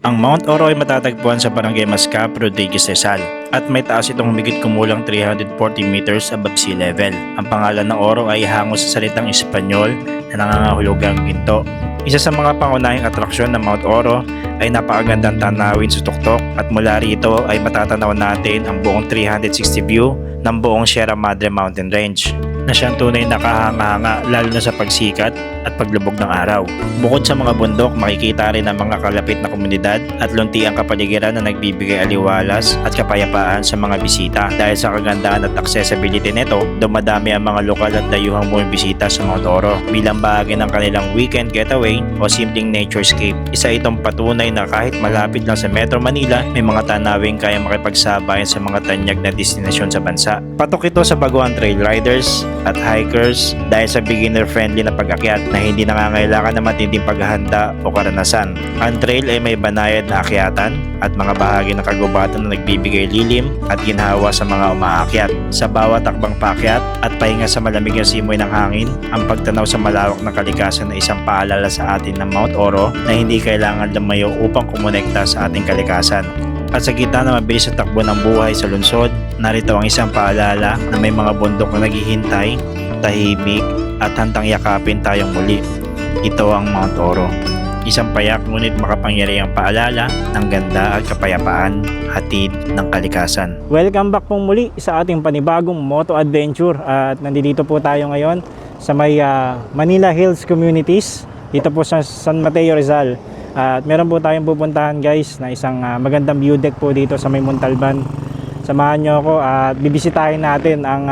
Ang Mount Oro ay matatagpuan sa Barangay Mascap, Rodriguez, Rizal at may taas itong humigit kumulang 340 meters above sea level. Ang pangalan ng Oro ay hango sa salitang Espanyol na nangangahulugang ginto. Isa sa mga pangunahing atraksyon ng Mount Oro ay napakagandang tanawin sa tuktok at mula rito ay matatanaw natin ang buong 360 view ng buong Sierra Madre Mountain Range na siyang tunay na kahanga-hanga lalo na sa pagsikat at paglubog ng araw. Bukod sa mga bundok, makikita rin ang mga kalapit na komunidad at lunti ang kapaligiran na nagbibigay aliwalas at kapayapaan sa mga bisita. Dahil sa kagandahan at accessibility nito, dumadami ang mga lokal at dayuhang bumibisita sa Mount Oro bilang bahagi ng kanilang weekend getaway o simpleng naturescape. Isa itong patunay na kahit malapit lang sa Metro Manila, may mga tanawing kaya makipagsabayan sa mga tanyag na destinasyon sa bansa. Patok ito sa baguhang trail riders at hikers dahil sa beginner-friendly na pag-akyat na hindi nangangailangan ng matinding paghahanda o karanasan. Ang trail ay may banayad na akyatan at mga bahagi ng kagubatan na nagbibigay lilim at ginhawa sa mga umaakyat. Sa bawat takbang paakyat at pahinga sa malamig na simoy ng hangin, ang pagtanaw sa malawak na kalikasan na isang paalala sa atin ng Mount Oro na hindi kailangan lumayo upang kumonekta sa ating kalikasan. At sa gitna na mabilis na takbo ng buhay sa lungsod, narito ang isang paalala na may mga bundok na naghihintay, tahimik at handang yakapin tayong muli. Ito ang Mount Oro. Isang payak ngunit makapangyarihang paalala ng ganda at kapayapaan hatid ng kalikasan. Welcome back pong muli sa ating panibagong moto adventure at nandito po tayo ngayon sa may Manila Hills Communities dito po sa San Mateo, Rizal. At meron po tayong pupuntahan guys na isang magandang view deck po dito sa may Montalban. Samahan nyo ako at bibisitahin natin ang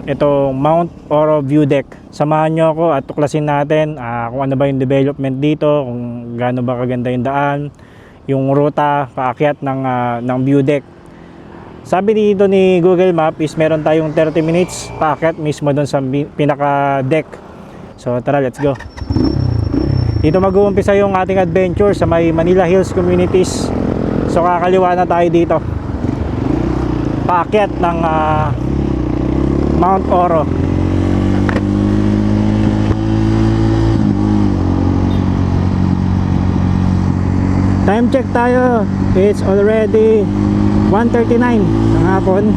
itong Mount Oro View Deck. Samahan nyo ako at tuklasin natin kung ano ba yung development dito, kung gaano ba kaganda yung daan, yung ruta paakyat ng view deck. Sabi dito ni Google Map is meron tayong 30 minutes paakyat mismo doon sa pinaka deck. So tara, let's go. Dito mag-uumpisa yung ating adventure sa may Manila Hills Communities. So kakaliwa na tayo dito paakyat ng Mount Oro. Time check tayo, it's already 1:39 ng hapon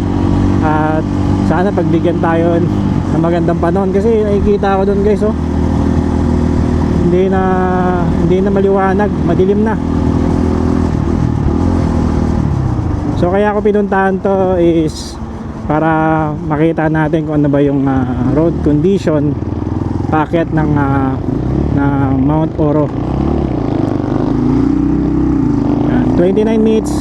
at sana pagbigyan tayo ng magandang panahon kasi nakikita ko doon guys, oh, hindi na maliwanag, madilim na. So kaya ako pinuntahan to is para makita natin kung ano ba yung road condition paakyat ng Mount Oro. 29 minutes,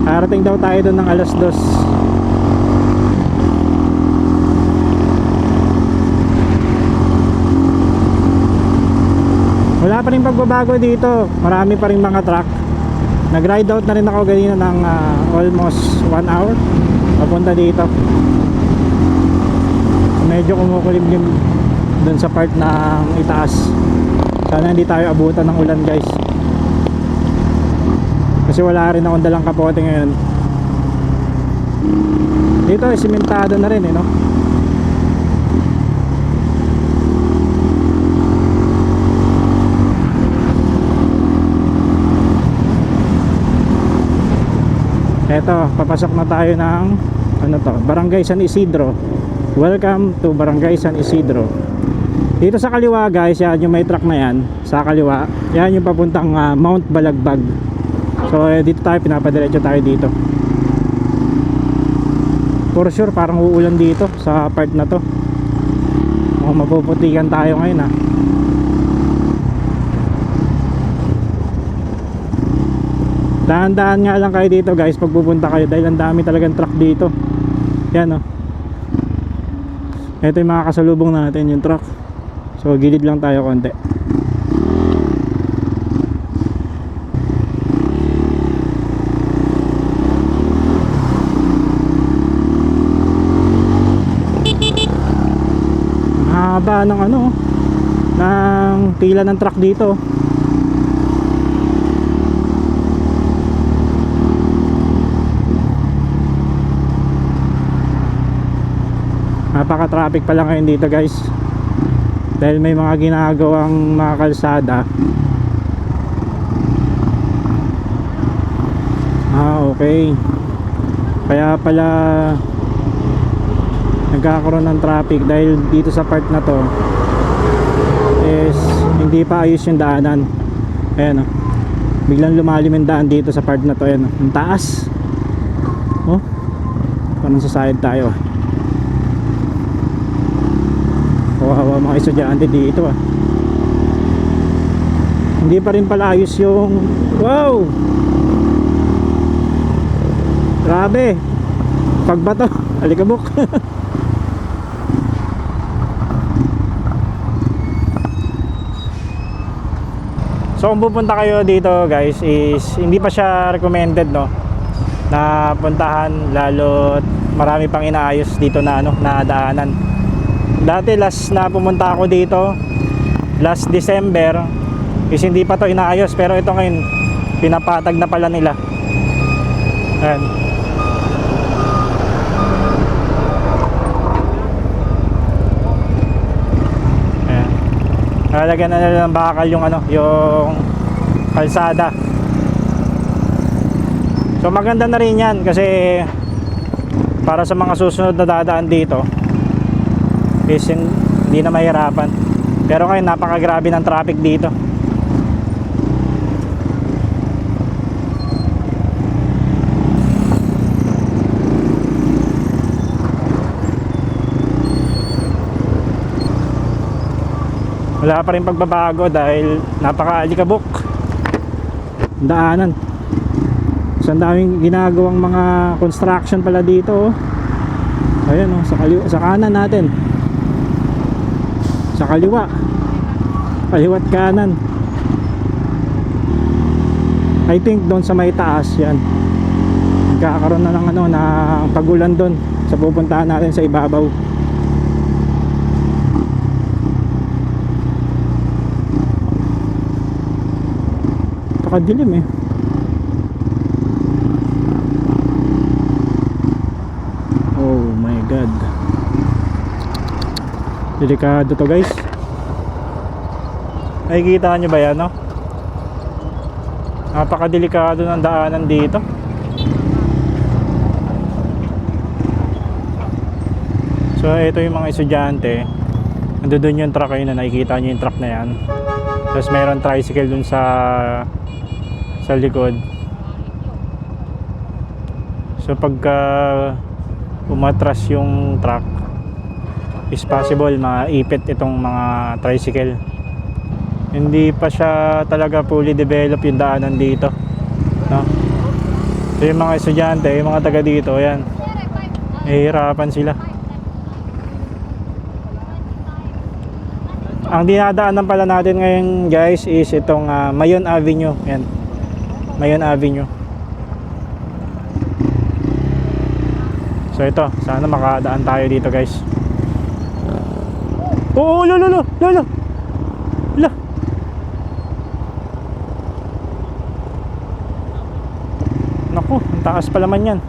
arating daw tayo doon ng alas 2. Wala pa rin pagbabago dito, marami pa rin mga truck. Nag-ride out na rin ako ganina ng almost 1 hour papunta dito. Medyo kumukulimlim dun sa part ng itaas. Sana hindi tayo abutan ng ulan guys, kasi wala rin akong dalang kapote ngayon. Dito simentado na rin no? Eto, papasok na tayo ng Barangay San Isidro. Welcome to Barangay San Isidro. Dito sa kaliwa guys, yan yung may truck na yan. Sa kaliwa, yan yung papuntang Mount Balagbag. So dito tayo, pinapadiretso tayo dito. For sure parang uulan dito sa part na to. Mapuputikan tayo ngayon Dahan-dahan nga lang kayo dito guys pag pupunta kayo dahil ang dami talagang truck dito. Yan ito yung mga kasalubong natin, yung truck. So gilid lang tayo konti. Haba ng ng pila ng truck dito. Napaka-traffic pala ngayon dito guys dahil may mga ginagawang mga kalsada Okay. Kaya pala nagkakaroon ng traffic dahil dito sa part na to is hindi pa ayos yung daanan. Ayan oh. Biglang lumalim yung daan dito sa part na to. Ayan oh. Ang taas. Oh. Parang sa side tayo. Kawawa mga estudyante dito ah. Hindi pa rin pala ayos yung wow. Grabe. Pagbato, alikabok. So kung pupunta kayo dito guys is hindi pa siya recommended no na puntahan, lalo marami pang inaayos dito na ano na daanan. Dati last na pumunta ako dito last December is hindi pa to inaayos, pero ito ngayon pinapatag na pala nila. Ayan. Ayan. Nalagyan na nila ng bakal yung ano, yung kalsada. So maganda na rin yan kasi para sa mga susunod na dadaan dito is hindi na mahirapan. Pero ngayon napakagrabe ng traffic dito. Wala pa rin pagbabago dahil napaka-alikabok daanan. So ang daming ginagawang mga construction pala dito oh. Ayan oh, sa kanan natin. Sa kaliwa. Kaliwa't kanan. I think doon sa may taas yan. Nagkakaroon na ng ano na pagulan doon sa pupuntahan natin sa ibabaw. Dilim eh. Oh my god. Delikado to guys. Nakikita nyo ba yan no? Napakadelikado ng daanan dito. So ito yung mga estudyante. Nandoon yung truck, ayun na nakikita nyo yung truck na yan. Tapos mayroon tricycle dun sa likod. So pagka umatras yung truck is possible maipit itong mga tricycle. Hindi pa siya talaga fully develop yung daanan dito no? So yung mga estudyante, yung mga taga dito, ayan, nahihirapan sila. Ang dinadaanan pala natin ngayon guys is itong Mayon Avenue. Ayan, Mayon Avenue. So ito, sana makadaan tayo dito guys. Oo, lolo. La. Naku, ang taas pa naman yan.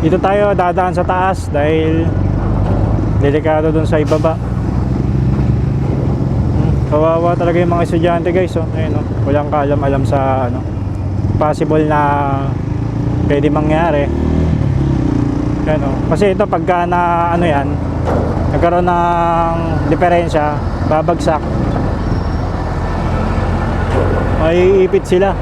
Dito tayo dadaan sa taas dahil delikado dun sa ibaba. Kawawa talaga yung mga estudyante guys oh. Ayun, oh. Walang kaalam-alam sa ano, possible na pwede mangyari. Ayun, oh. Kasi ito pagka na ano yan, nagkaroon ng diferensya, babagsak, may ipit sila.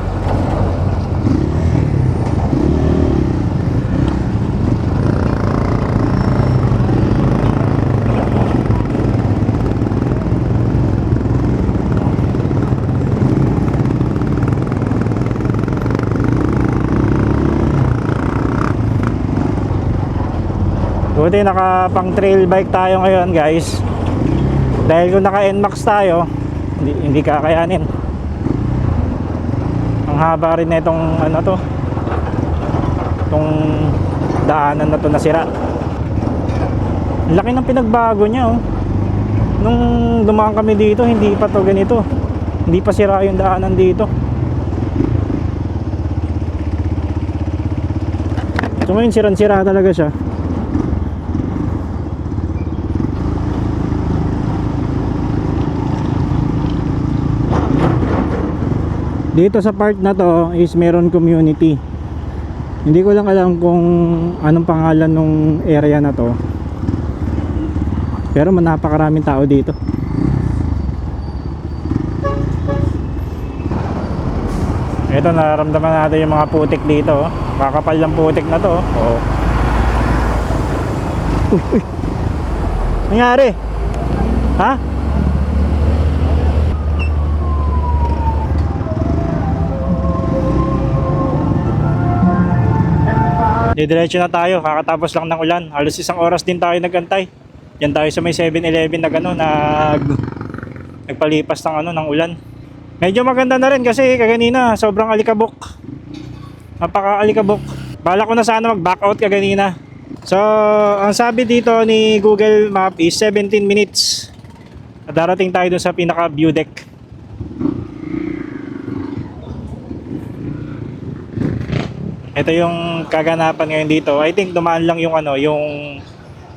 Buti naka pang trail bike tayo ngayon guys, dahil kung naka NMAX tayo hindi kakayanin. Ang haba rin na itong ano to, itong daanan na to nasira. Laki ng pinagbago niya oh. Nung dumaan kami dito hindi pa to ganito, hindi pa sira yung daanan dito. So ngayon sirang-sira talaga siya. Dito sa part na to is meron community. Hindi ko lang alam kung anong pangalan nung area na to. Pero napakaraming tao dito. Ito, nararamdaman natin yung mga putik dito. Kakapal ng putik na to. Oh. Uy. Nangyari? Ha? Didiretso na tayo, kakatapos lang ng ulan. Halos isang oras din tayo nagantay. Diyan tayo sa may 7-Eleven na gano'n, nagpalipas ng ng ulan. Medyo maganda na rin kasi kaganina sobrang alikabok. Napaka-alikabok. Bala ko na sana mag-back out kaganina. So, ang sabi dito ni Google Map is 17 minutes. Darating tayo dun sa pinaka view deck. Ito yung kaganapan ngayon dito. I think dumaan lang yung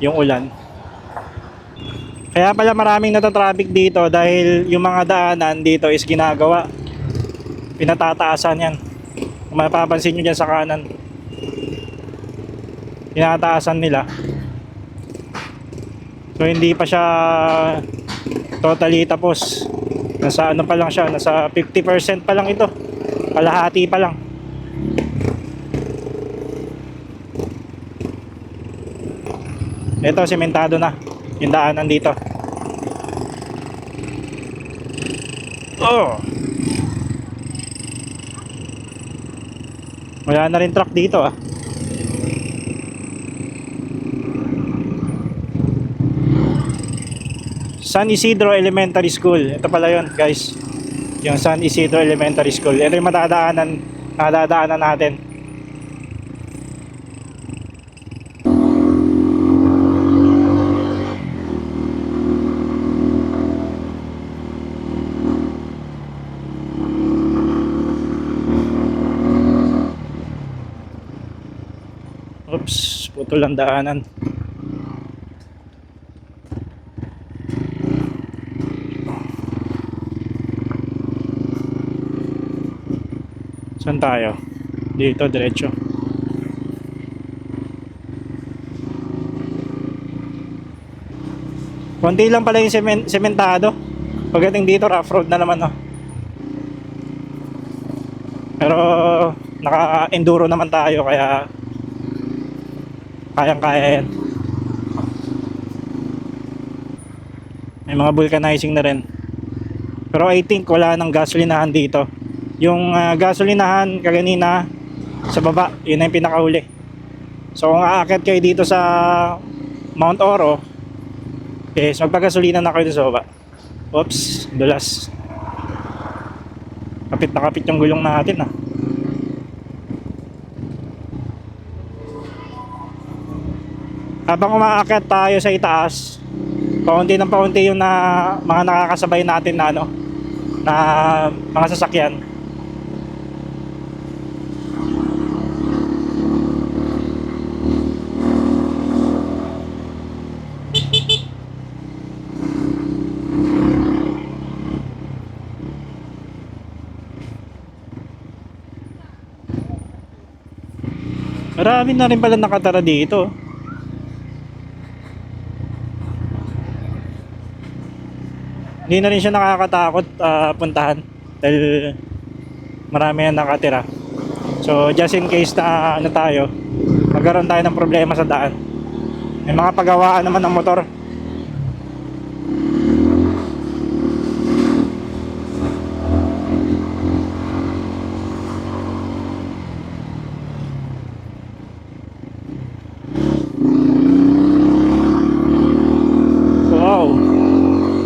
yung ulan. Kaya pala maraming natatraffic dito dahil yung mga daanan dito is ginagawa. Pinatataasan yan. Kung mapapansin nyo dyan sa kanan. Pinataasan nila. So hindi pa siya totally tapos. Nasa pa lang siya, nasa 50% pa lang ito. Kalahati pa lang. Ito, sementado na yung daanan dito. Oh! Wala na rin truck dito ah. San Isidro Elementary School. Ito pala yun guys. Yung San Isidro Elementary School. Ito yung madadaanan natin. Oops, putol ang daanan. Saan tayo? Dito, diretso. Konti lang pala yung sementado. Pagdating dito, rough road na naman, no? Pero naka-enduro naman tayo, kaya kayang-kaya yan. May mga vulcanizing na rin. Pero I think wala nang gasolinahan dito. Yung gasolinahan kaganina sa baba, yun na yung pinakahuli. So kung aakyat kayo dito sa Mount Oro, yes, magpagasolina na kayo dito sa baba. Oops, dulas. Kapit na kapit yung gulong natin ah. Habang umaakyat tayo sa itaas, paunti ng paunti yung mga nakakasabay natin na na mga sasakyan. Marami na rin pala nakatara dito. Hindi na rin siya nakakatakot puntahan dahil marami na nakatira. So just in case na tayo, magkaroon tayo ng problema sa daan. May mga pagawaan naman ng motor.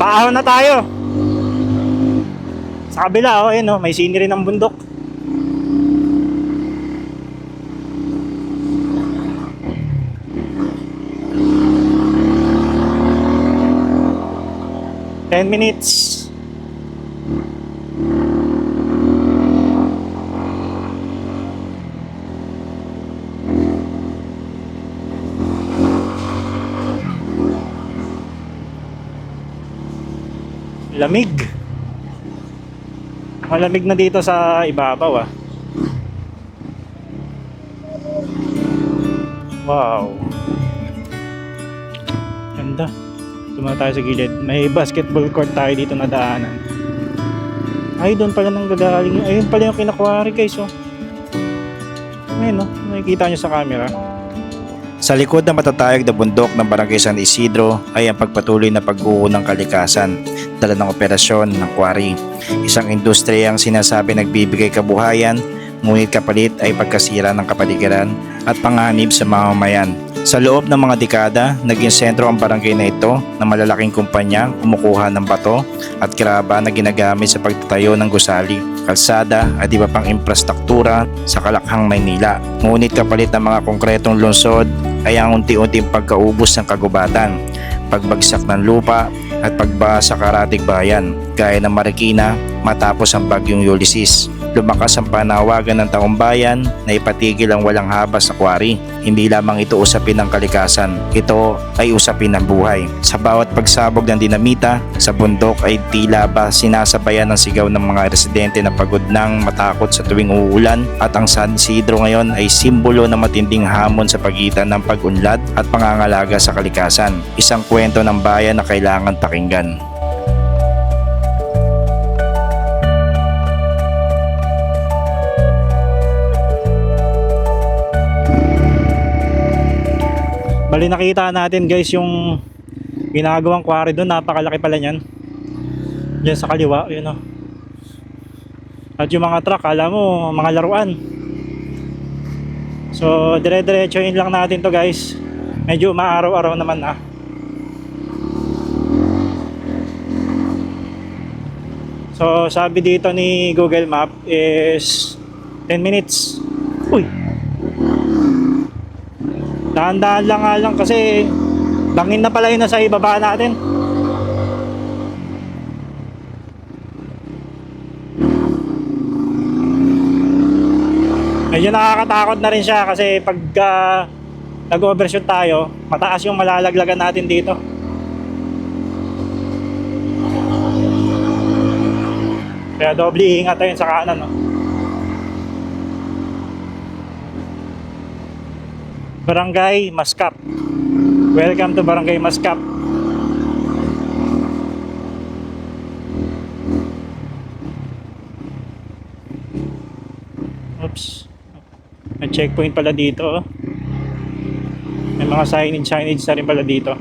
Paahon na tayo. Sa kabila, oh, ayun, oh, may scenery ng bundok. Ten minutes. Lamig. Malamig na dito sa ibabaw ah. Wow. Ganda. Tuma tayo sa gilid. May basketball court tayo dito na daanan. Ay, doon pala nang gagaling. Ayun pala yung kinakuwari guys oh. Ayun oh, nakikita nyo sa camera. Sa likod ng matatayag na bundok ng Barangay San Isidro ay ang pagpatuloy na pag-uho ng kalikasan, dala ng operasyon ng quarry. Isang industriya ang sinasabi nagbibigay kabuhayan, ngunit kapalit ay pagkasira ng kapaligiran at panganib sa mamamayan. Sa loob ng mga dekada, naging sentro ang barangay na ito na malalaking kumpanya kumukuha ng bato at graba na ginagamit sa pagtatayo ng gusali, kalsada at iba pang infrastruktura sa Kalakhang, Maynila. Ngunit kapalit ng mga konkretong lungsod ay ang unti-unting pagkaubos ng kagubatan, pagbagsak ng lupa at pagbaha sa karatig bayan gaya ng Marikina matapos ang bagyong Ulysses. Lumakas ang panawagan ng taong bayan na ipatigil ang walang habas sa quarry. Hindi lamang ito usapin ng kalikasan, ito ay usapin ng buhay. Sa bawat pagsabog ng dinamita sa bundok ay tila ba sinasabayan ng sigaw ng mga residente na pagod nang matakot sa tuwing uulan, at ang San Isidro ngayon ay simbolo ng matinding hamon sa pagitan ng pag-unlad at pangangalaga sa kalikasan. Isang kwento ng bayan na kailangan pakinggan. Bali nakita natin guys yung ginagawang quarry doon, napakalaki pala niyan. Diyan sa kaliwa, yun oh. At yung mga truck, alam mo, mga laruan. So, dire-diretsoin lang natin to guys. Medyo maaraw-araw naman ah. So, sabi dito ni Google Map is 10 minutes. Uy! Dahan-dahan lang nga lang kasi bangin na pala yun na sa ibaba natin. Medyo nakakatakot na rin siya kasi pag nag-overshoot tayo, mataas yung malalaglagan natin dito. Kaya doble ingat tayo sa kanan no? Barangay Mascap. Welcome to Barangay Mascap. Oops. May checkpoint pala dito. Oh. May mga signage na rin pala dito.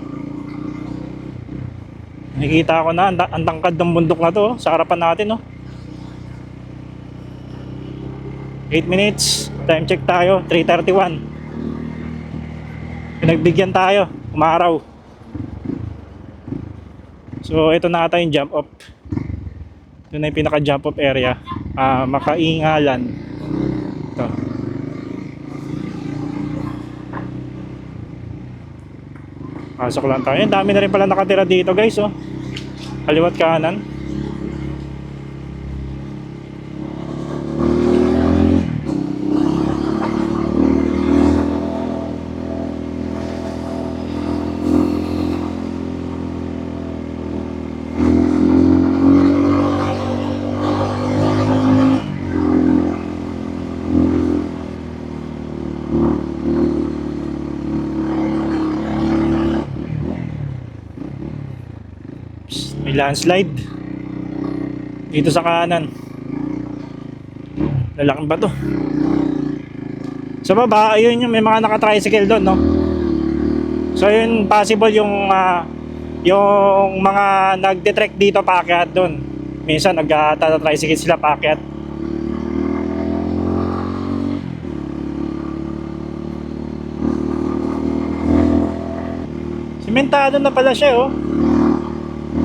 Nakikita ko na ang tangkad ng bundok na to oh, sa harapan natin oh. 8 minutes. Time check tayo. 3:31. Pinagbigyan tayo, umaraw. So ito na ata yung jump off. Ito na yung pinaka jump off area. Makaingalan. Ito. Pasok lang tayo. Ang dami na rin pala nakatira dito guys oh. Kaliwat kanan. May landslide dito sa kanan. Lalaking bato. Sa baba, ayun yung may mga naka-tricycle doon, no? So yun possible yung mga nagde-trek dito paakyat doon. Minsan nagta-tricycle sila paakyat. Simentado na pala siya, oh.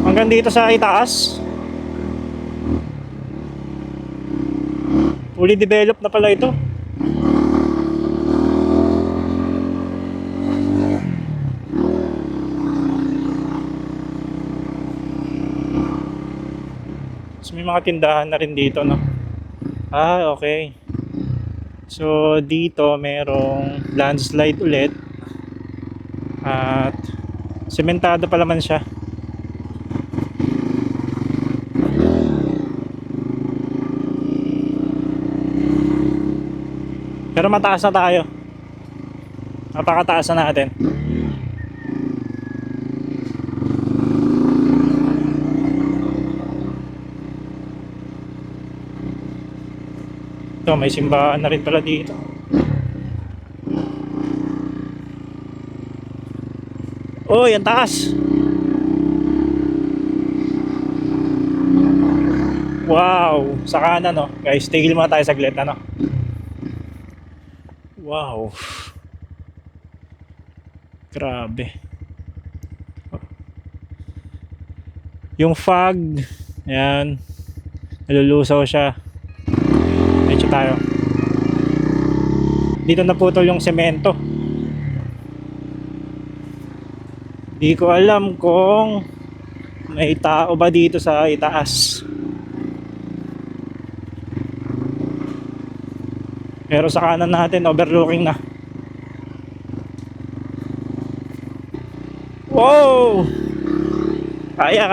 Hanggang dito sa itaas. Fully developed na pala ito. So may mga tindahan na rin dito, no? Okay. So dito merong landslide ulit. At sementado pa naman siya. Pero mataas na tayo. Napakataas na natin. Ito, may simbahan na rin pala dito. Oh, yan taas. Wow, sa kanan no. Guys, tigil muna tayo saglit ano. Wow. Grabe. Yung fog, ayan. Nalulusaw siya. Medyo tayo. Dito naputol yung semento. Di ko alam kung may tao ba dito sa itaas. Pero sa kanan natin, overlooking na. Wow! Kaya.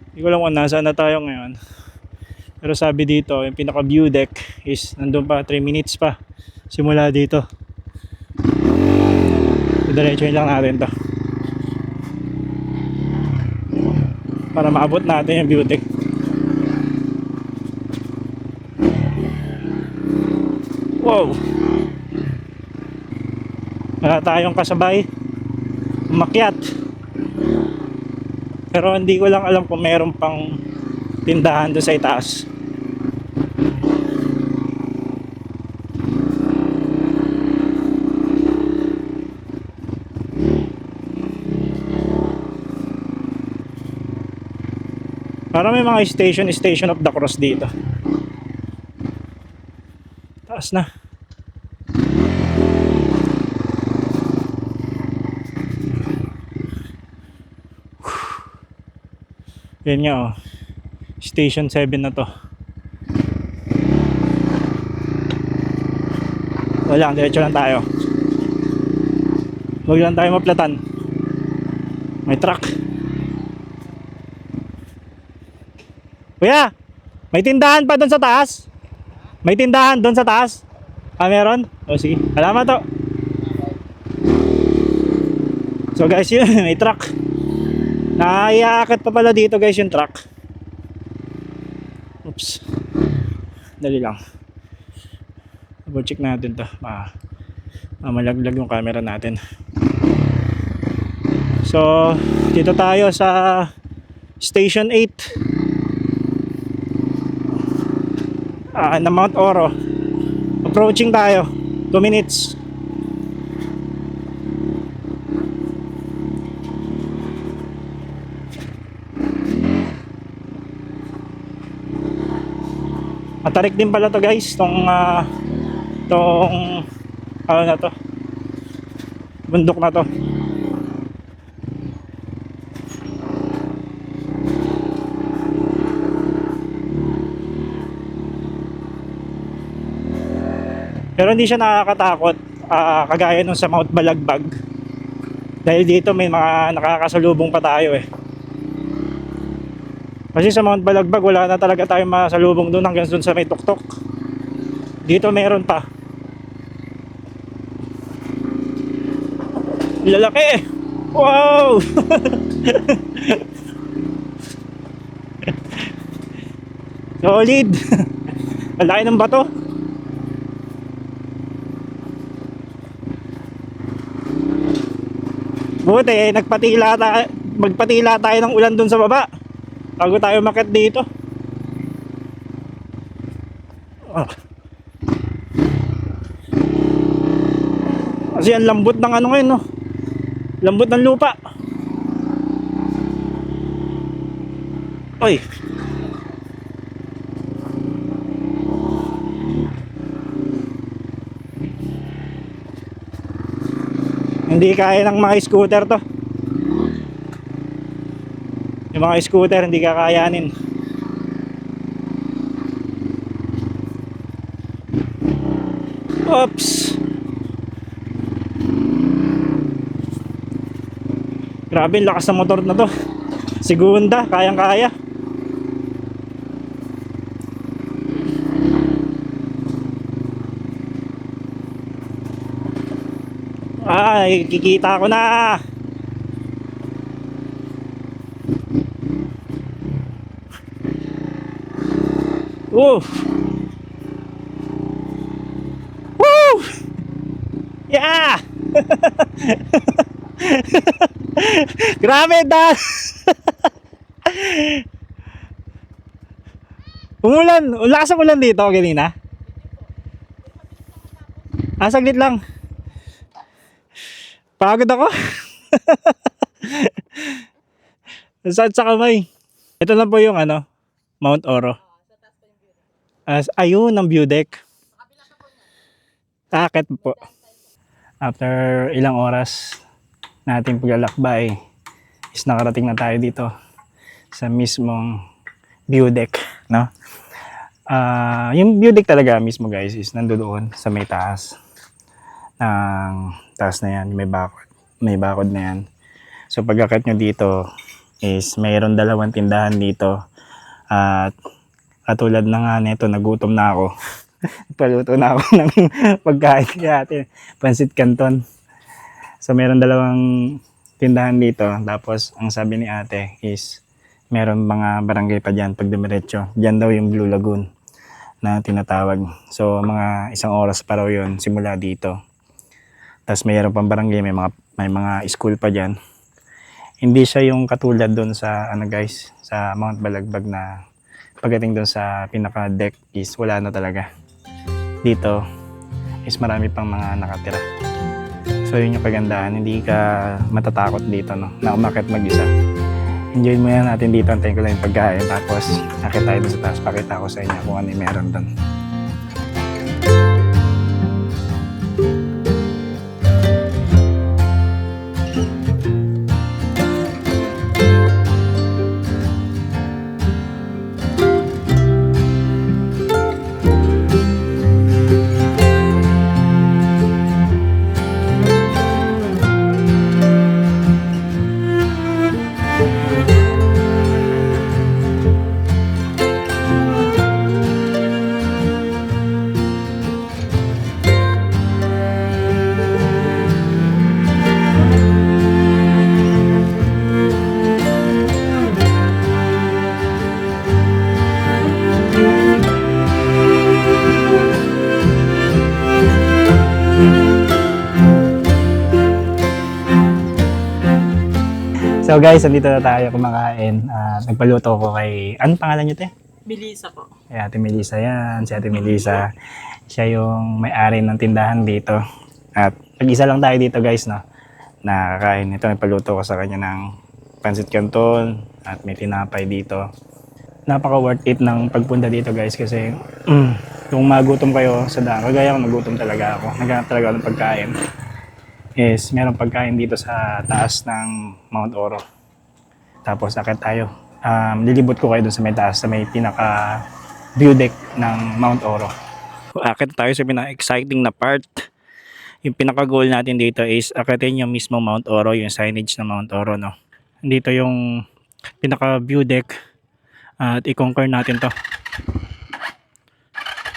Hindi ko alam kung nasaan na tayo ngayon. Pero sabi dito, yung pinaka view deck is nandun pa, 3 minutes pa simula dito. Diretsuhin lang natin to para maabot natin yung view deck. Wow! Wala tayong kasabay umakyat. Pero hindi ko lang alam kung meron pang tindahan doon sa itaas. Parang may mga station of the cross dito. Taas na. Yan nga oh. Station 7 na to. Wala, diretso lang tayo. Huwag lang tayo maplatan. May truck. Kuya, may tindahan pa doon sa taas? May tindahan doon sa taas? Ah, meron? O sige, salamat to. So guys, yun, may truck. Naiakit pa pala dito guys yung truck. Oops. Dali lang. Double check natin to. Malaglag yung camera natin. So, dito tayo sa Station 8. Na Mount Oro. Approaching tayo. 2 minutes. Matarik din pala to guys, tong ano na to, bundok na to. Pero hindi siya nakakatakot kagaya nung sa Mount Balagbag, dahil dito may mga nakakasalubong pa tayo eh. Kasi sa Mount Balagbag wala na talaga tayong masalubong doon hanggang doon sa may tuktok. Dito meron pa. Lalaki! Wow! Solid! Malaki ng bato. Buti magpatila tayo ng ulan doon sa baba bago tayo umakyat dito. Kasi ang lambot ng ano ngayon, no? Lambot ng lupa. Oy. Hindi kaya ng mga scooter to. Yung mga scooter hindi kakayanin. Oops. Grabe, lakas ng motor na to. Segunda, kayang-kaya. Ay, kikita ko na. Woo! Woo! Yeah! Grabe, Dan! Umulan, lakas ang ulan dito kanina. Saglit lang. Pagod ako. Saan sa kamay? Ito na po yung ano, Mount Oro. Ayun ang view deck. Akit po. After ilang oras nating paglalakbay is nakarating na tayo dito sa mismong view deck, no? Yung view deck talaga mismo guys is nandoon sa may taas. Taas na yan, may bakod na yan. So pagkakit nyo dito is mayroon dalawang tindahan dito at katulad na nga nito, nagutom na ako. Paluto na ako ng pagkain kaya atin, Pansit Canton. So mayroon dalawang tindahan dito, tapos ang sabi ni ate is meron mga barangay pa dyan pag dumiretso. Dyan daw yung Blue Lagoon na tinatawag. So mga 1 oras pa raw yun simula dito. Tapos mayroon pang barangay, may mga school pa dyan. Hindi siya yung katulad doon sa ano guys, sa Mount Balagbag na pagdating doon sa pinaka deck is wala na talaga. Dito is marami pang mga nakatira. So yun yung kagandahan, hindi ka matatakot dito, no, na umakyat mag-isa. Enjoy mo yan natin dito, antayin ko lang yung pagkain, tapos nakita tayo doon sa taas, pakita ko sa inyo kung ano yung meron doon. So guys, andito na tayo kumakain. Nagpaluto ko kay, anong pangalan niyo te? Melissa po. Ate Melissa yan, si Ate Melissa. Siya yung may-ari ng tindahan dito. At pag-isa lang tayo dito guys, no? Nakakain. Ito, nagpaluto ko sa kanya ng Pansit Canton at may tinapay dito. Napaka worth it ng pagpunta dito guys kasi kung magutom kayo sa daan, kagaya ko nagutom talaga ako. Naghanap talaga ako ng pagkain. Is merong pagkain dito sa taas ng Mount Oro. Tapos akit tayo. Lilibot ko kayo dun sa may taas, sa may pinaka view deck ng Mount Oro. Akit tayo sa pinaka-exciting na part. Yung pinaka-goal natin dito is akitin yung mismo Mount Oro, yung signage ng Mount Oro, no. Dito yung pinaka-view deck at i-conquer natin to.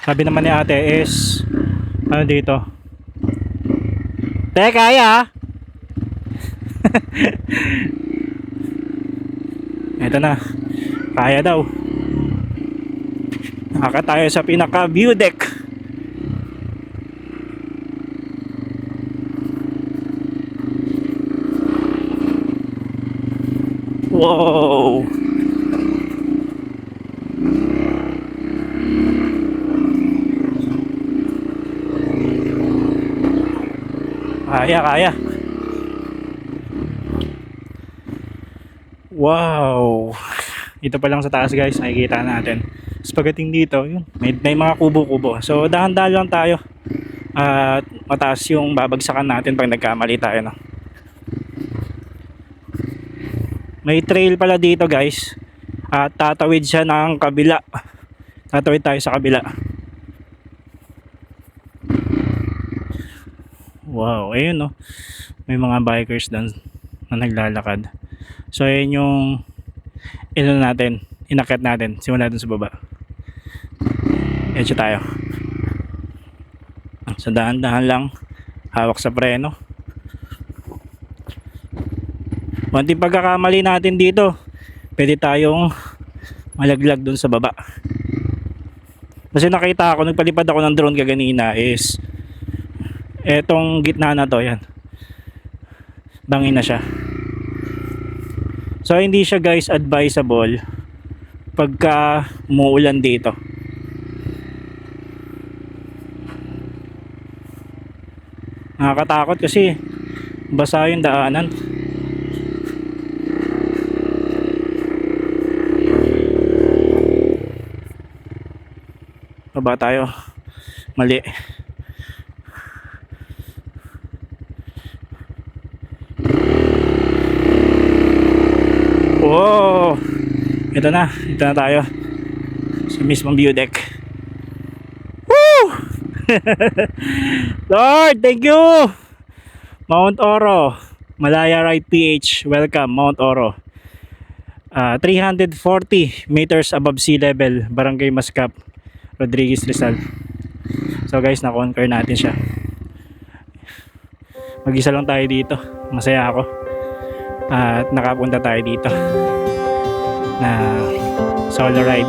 Sabi naman ni ate is ano dito? Teka, kaya. Ito na. Kaya daw. Nakaka tayo sa pinaka view deck. Wow. Kaya. Wow. Ito pa lang sa taas guys, nakikita natin. Tapos pagdating dito, yun, may mga kubo-kubo. So dahan-dahan lang tayo. At mataas yung babagsakan natin pag nagkamali tayo, no? May trail pala dito guys. At tatawid siya ng kabila. Tatawid tayo sa kabila. Wow, ayun no. May mga bikers doon na naglalakad. So ayun yung Inakyat natin, simula dun sa baba. Diretso tayo. So dahan-dahan lang, hawak sa preno. Konting pagkakamali natin dito, pwede tayong malaglag dun sa baba. Kasi nakita ako, nagpalipad ako ng drone kaganina is etong gitna na to, yan. Bangin na siya. So hindi siya guys advisable pagka umuulan dito. Nakakatakot kasi basa yung daanan. Baba tayo. Mali. Wow! Ito na tayo sa mismong view deck. Woo! Lord, thank you! Mount Oro, Malaya Ride PH, welcome Mount Oro. 340 meters above sea level, Barangay Mascap, Rodriguez, Rizal. So guys, na-conquer natin siya. Mag-isa lang tayo dito, masaya ako. At nakapunta tayo dito na solo ride.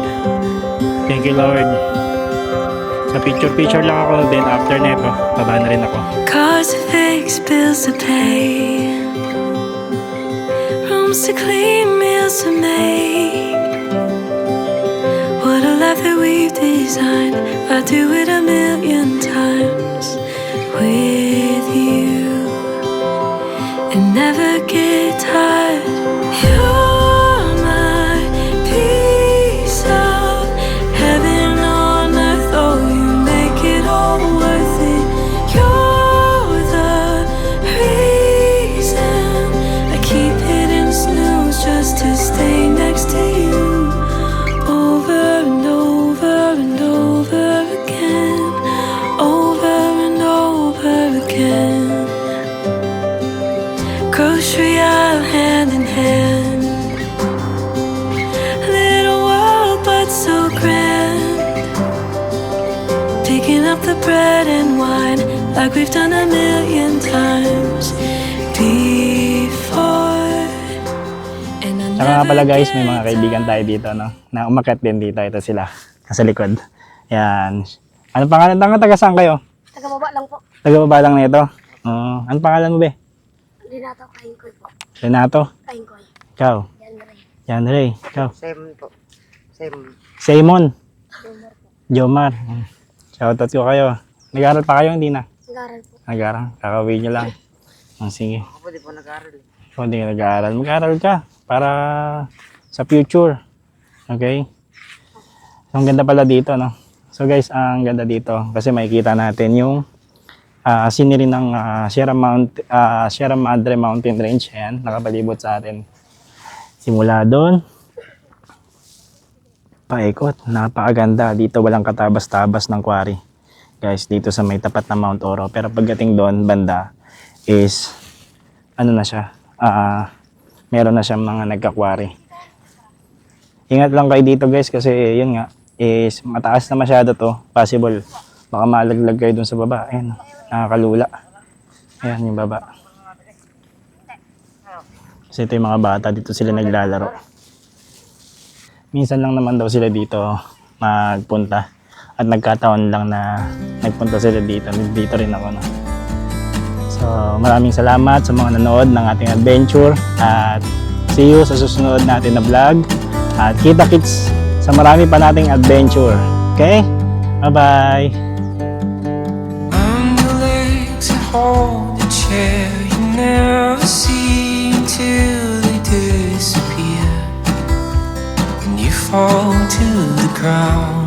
Thank you Lord. Sa picture lang ako, then after neto baba na rin ako. Cars to fix, bills to pay, rooms to clean, meals to make. What a life that we've designed, I'd do it a million times with you and never get tired. You're my piece of heaven on earth. Oh, you make it all worth it. You're the reason I keep hitting snooze just to stay next to you. Over and over and over again. Over and over again. Grocery aisle hand in hand. Little world but so grand. Picking up the bread and wine like we've done a million times before. And I Saka nga never pala guys, may get mga kaibigan tayo dito, no? Na umakyat din dito. Ito sila, nasa likod. Yan. Ano pangalan? Taga saan kayo? Taga-baba lang po. Taga-baba lang nito. Ano pangalan mo be? Renato Kainkoy po. Renato? Kainkoy. Ikaw? Yan rin. Yan Ray. Ikaw? Sem po. Sem. Simon? Jomar po. Jomar. Shoutout ko kayo. Nag-aaral pa kayo? Hindi na? Nag-aaral po. Nag-aaral? Kakawin nyo lang. Sige. Ako po di po nag-aaral. Kung hindi ka nag-aaral, mag-aaral ka para sa future. Okay? So, ang ganda pala dito, no? So guys, ang ganda dito kasi makikita natin yung scenery ng Sierra Madre Mountain Range. Ayan, nakapalibot sa atin. Simula doon, paikot. Napakaganda. Dito walang katabas-tabas ng quarry. Guys, dito sa may tapat na Mount Oro. Pero pagdating doon, banda, is, ano na siya, meron na siyang mga nagka-quarry. Ingat lang kayo dito guys kasi yun nga, is mataas na masyado to. Possible, baka malaglag kayo dun sa baba. Ayan, nakakalula. Ayan yung baba. Kasi ito yung mga bata, dito sila naglalaro. Minsan lang naman daw sila dito magpunta. At nagkataon lang na nagpunta sila dito. Dito rin ako. No? So maraming salamat sa mga nanood ng ating adventure. At see you sa susunod natin na vlog. At kita-kits sa marami pa nating adventure. Okay? Bye-bye! I'm the legs that hold the chair you never see till they disappear, and you fall to the ground.